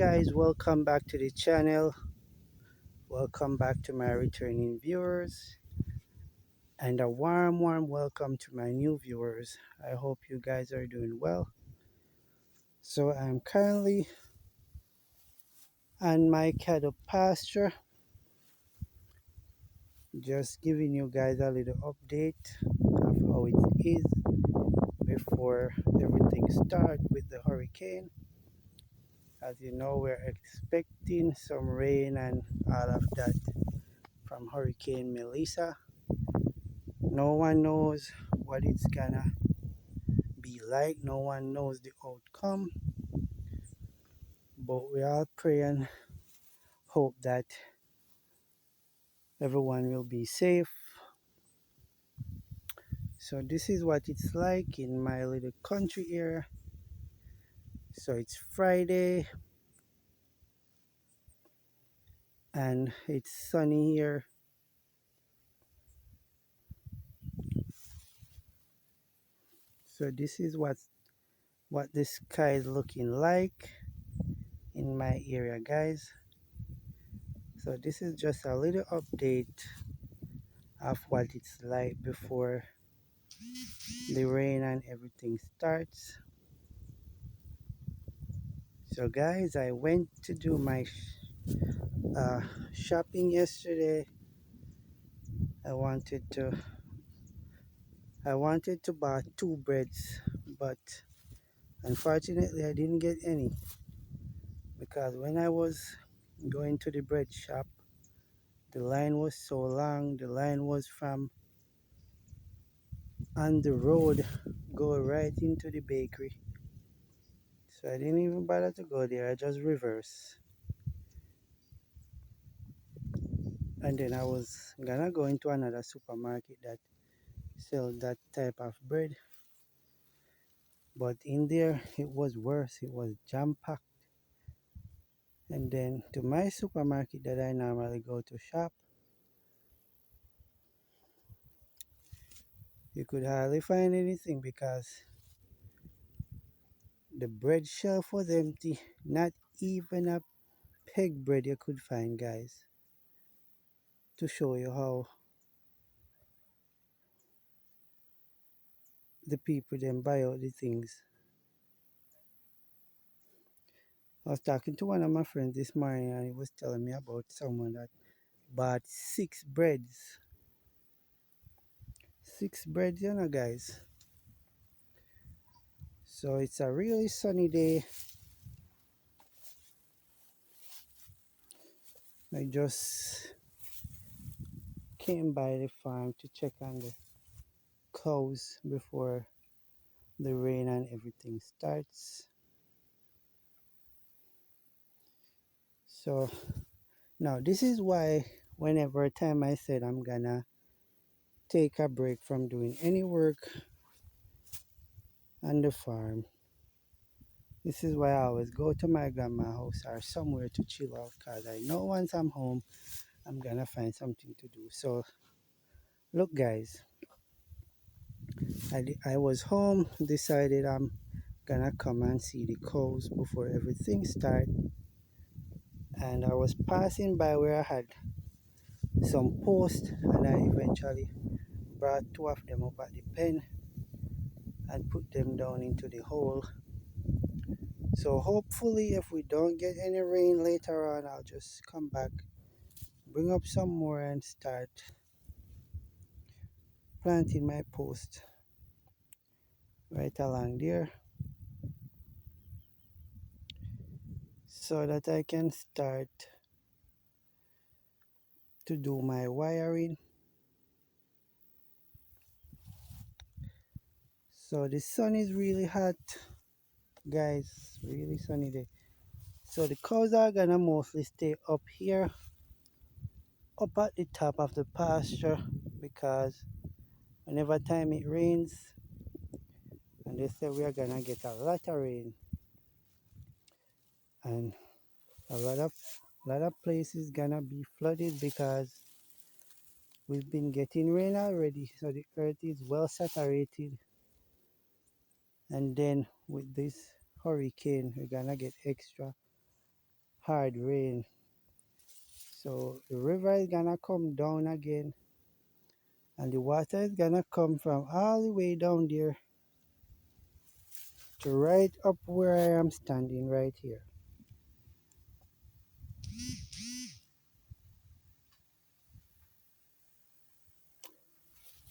guys, welcome back to the channel. Welcome back to my returning viewers and a warm welcome to my new viewers. I hope you guys are doing well. So I'm currently on my cattle pasture, just giving you guys a little update of how it is before everything starts with the hurricane. As you know, we're expecting some rain and all of that from Hurricane Melissa. No one knows what it's gonna be like, no one knows the outcome, but we all pray and hope that everyone will be safe. So this is what it's like in my little country here. So it's Friday and it's sunny here. So this is what the sky is looking like in my area, guys. So this is just a little update of what it's like before the rain and everything starts. So guys, I went to do my uh, shopping yesterday. I wanted to buy two breads, but unfortunately I didn't get any because when I was going to the bread shop, the line was so long. The line was from on the road, go right into the bakery. So I didn't even bother to go there. I just reversed. And then I was gonna go into another supermarket that sell that type of bread. But in there it was worse. It was jam packed. And then to my supermarket that I normally go to shop, you could hardly find anything because the bread shelf was empty. Not even a peg bread you could find, guys. To show you how the people then buy out the things. I was talking to one of my friends this morning and he was telling me about someone that bought six breads. Six breads, you know, guys. So it's a really sunny day. I just came by the farm to check on the cows before the rain and everything starts. So now this is why whenever time I said I'm gonna take a break from doing any work on the farm, this is why I always go to my grandma's house or somewhere to chill out because I know once I'm home I'm gonna find something to do. So look guys, I was home, decided I'm gonna come and see the cows before everything start, and I was passing by where I had some posts and I eventually brought two of them up at the pen and put them down into the hole. So hopefully if we don't get any rain later on, I'll just come back, bring up some more and start planting my post right along there so that I can start to do my wiring. So the sun is really hot, guys, really sunny day. So the cows are gonna mostly stay up here, up at the top of the pasture, because whenever time it rains, and they say we are gonna get a lot of rain, and a lot of places gonna be flooded because we've been getting rain already, so the earth is well saturated, and then with this hurricane we're gonna get extra hard rain. So the river is gonna come down again, and the water is gonna come from all the way down there to right up where I am standing right here.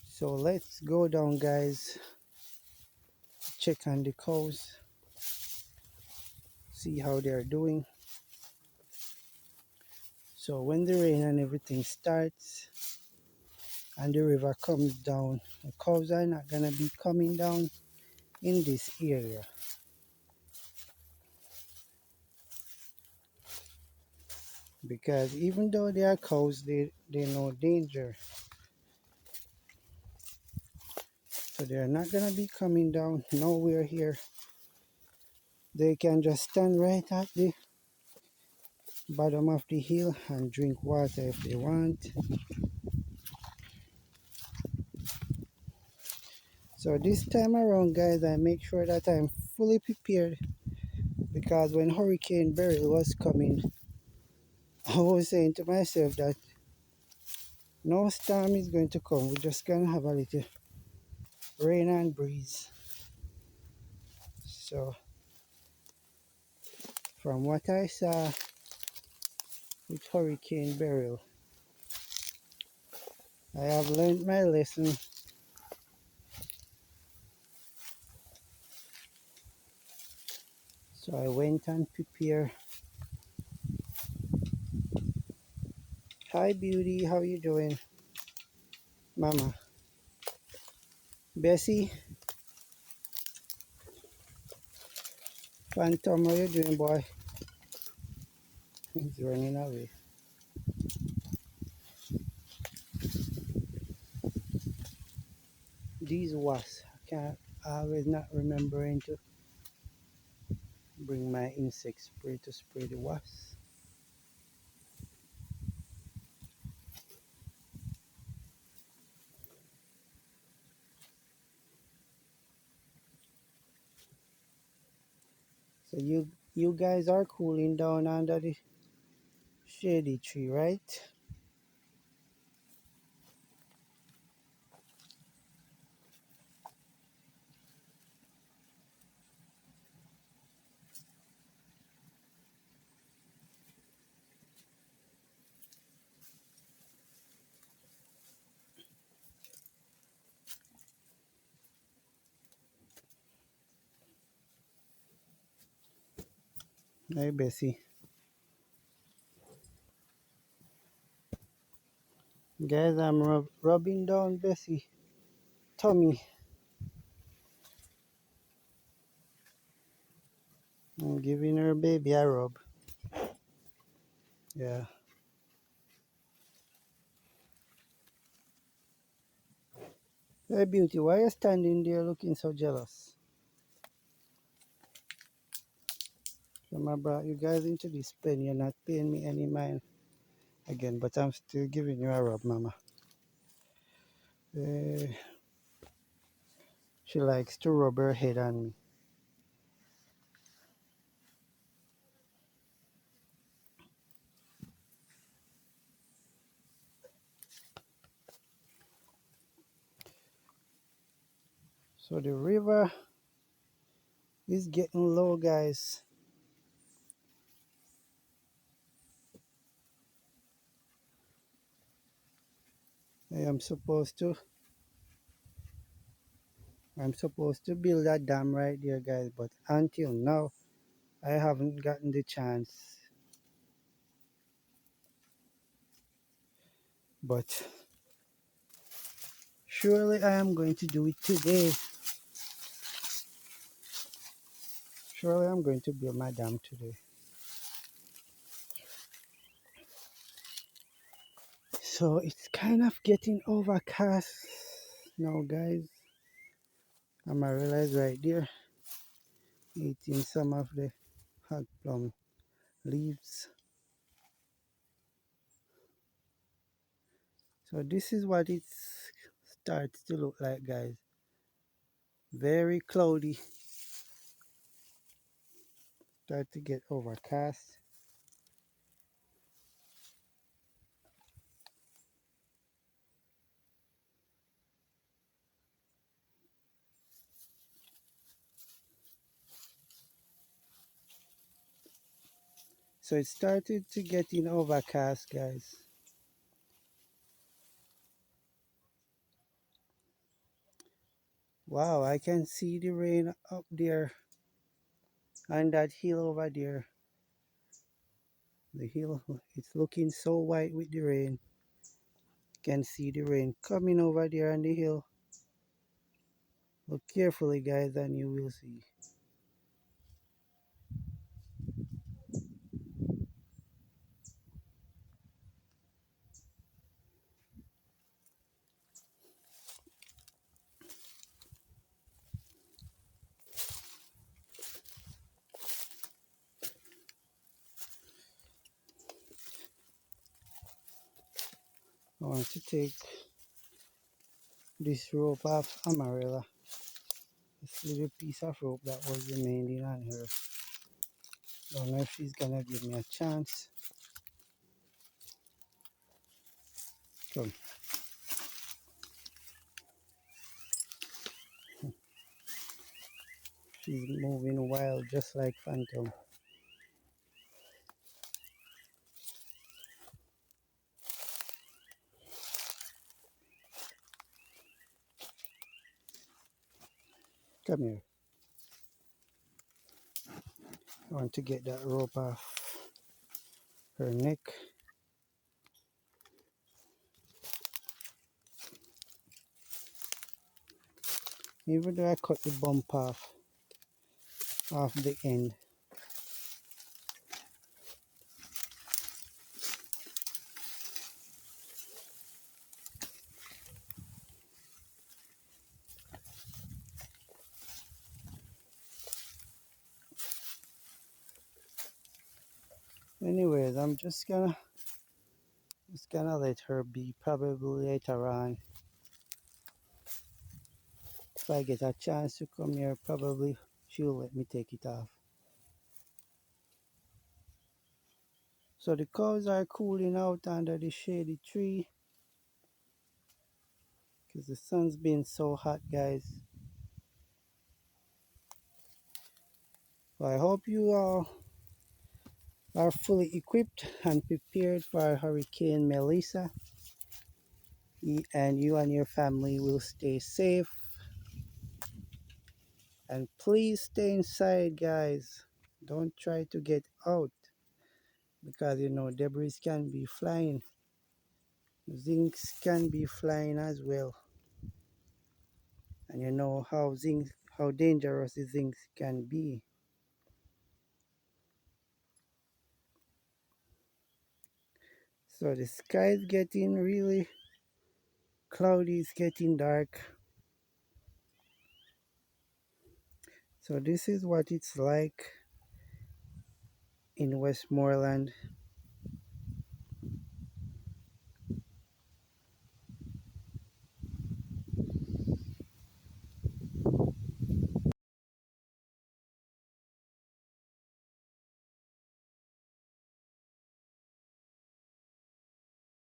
So let's go down, guys, check on the cows, see how they're doing. So when the rain and everything starts and the river comes down, the cows are not gonna be coming down in this area, because even though they are cows, they know danger. So they're not gonna be coming down nowhere here. They can just stand right at the bottom of the hill and drink water if they want. So this time around, guys, I make sure that I'm fully prepared, because when Hurricane Beryl was coming, I was saying to myself that no storm is going to come. We're just gonna have a little rain and breeze. So from what I saw with Hurricane Beryl, I have learned my lesson. So I went and prepared. Hi beauty, how you doing? Mama. Bessie, Phantom, how you doing, boy? He's running away. These wasps, I can't always not remembering to bring my insect spray to spray the wasps. So you guys are cooling down under the shady tree, right? Hey Bessie. Guys, I'm rubbing down Bessie tummy. I'm giving her baby a rub. Yeah. Hey beauty, why are you standing there looking so jealous? So I brought you guys into this pen. You're not paying me any mind again, but I'm still giving you a rub, mama. Uh, she likes to rub her head on me. So the river is getting low, guys. I am supposed to I'm supposed to build a dam right there, guys, but until now I haven't gotten the chance. But surely I am going to do it today. Surely I'm going to build my dam today. So it's kind of getting overcast now, guys. I realize right there, eating some of the hot plum leaves. So this is what it starts to look like, guys. Very cloudy. Start to get overcast. So it started to get in overcast, guys. Wow, I can see the rain up there on that hill over there. The hill, it's looking so white with the rain. Can see the rain coming over there on the hill. Look carefully, guys, and you will see. I want to take this rope off Amarilla. This little piece of rope that was remaining on her. Don't know if she's gonna give me a chance. Come, she's moving wild just like Phantom. Come here. I want to get that rope off her neck. Even though I cut the bump off the end. Anyways, I'm just gonna let her be. Probably later on, if I get a chance to come here, probably she'll let me take it off. So the cows are cooling out under the shady tree because the sun's been so hot, guys. So I hope you all are fully equipped and prepared for Hurricane Melissa, and you and your family will stay safe. And please stay inside, guys. Don't try to get out because you know debris can be flying. Zincs can be flying as well. And you know how dangerous the zincs can be. So the sky is getting really cloudy, it's getting dark. So this is what it's like in Westmoreland.